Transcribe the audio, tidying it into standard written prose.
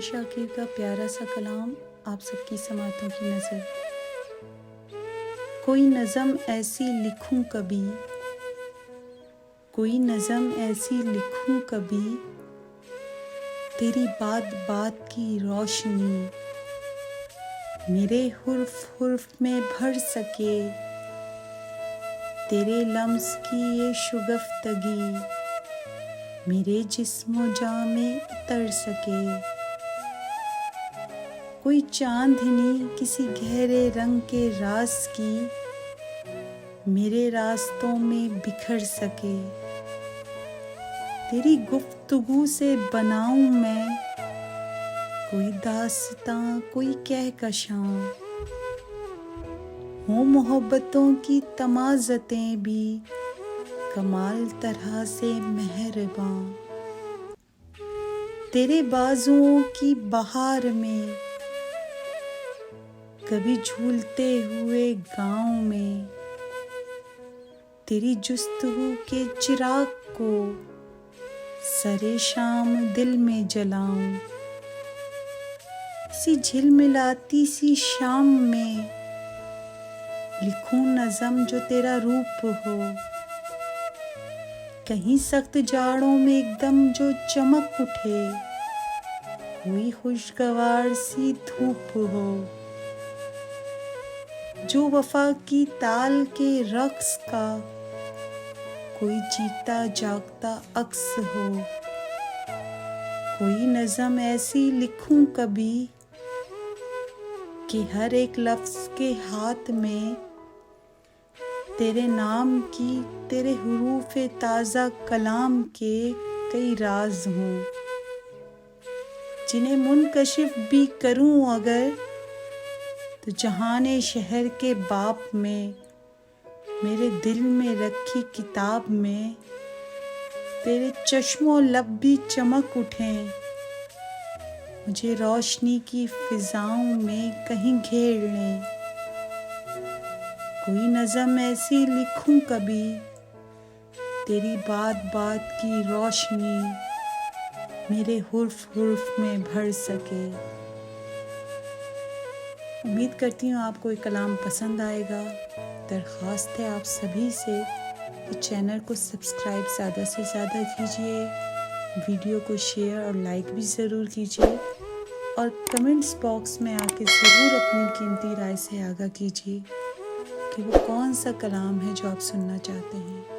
शाकिर का प्यारा सा कलाम आप सबकी समातों की नज़र। कोई नज़म ऐसी लिखूं कभी, कोई नज़म ऐसी लिखूं कभी, तेरी बात बात की रोशनी मेरे हुर्फ हुर्फ में भर सके, तेरे लम्स की ये शुगफ्तगी मेरे जिस्मो जाँ में उतर सके। कोई चांदनी किसी गहरे रंग के राज की मेरे रास्तों में बिखर सके, तेरी गुफ्तगू से बनाऊं मैं कोई दास्तां कोई कहकशां, हो मोहब्बतों की तमाज़तें भी कमाल तरह से मेहरबां, तेरे बाजुओं की बहार में कभी झूलते हुए गाँव में, तेरी जुस्तगू के चिराग को सरे शाम दिल में जलाऊं, इसी झिलमिलाती सी शाम में लिखूं नज़म जो तेरा रूप हो, कहीं सख्त जाड़ों में एकदम जो चमक उठे, कोई खुशगवार सी धूप हो, जो वफा की ताल के रक्स का कोई जीता जागता अक्स हो। कोई नज़म ऐसी लिखूं कभी कि हर एक लफ्ज़ के हाथ में तेरे नाम की, तेरे हुरूफ़े ताज़ा कलाम के कई राज हों, जिन्हें मुनकशिफ भी करूं अगर तो जहाने शहर के बाप में मेरे दिल में रखी किताब में तेरे चश्मो लब भी चमक उठें, मुझे रोशनी की फिजाओं में कहीं घेर लें। कोई नज़म ऐसी लिखूं कभी तेरी बात बात की रोशनी मेरे हुर्फ हुर्फ में भर सके। उम्मीद करती हूँ आपको ये कलाम पसंद आएगा। दरख्वास्त है आप सभी से कि चैनल को सब्सक्राइब ज़्यादा से ज़्यादा कीजिए, वीडियो को शेयर और लाइक भी ज़रूर कीजिए और कमेंट्स बॉक्स में आके ज़रूर अपनी कीमती राय से आगाह कीजिए कि वो कौन सा कलाम है जो आप सुनना चाहते हैं।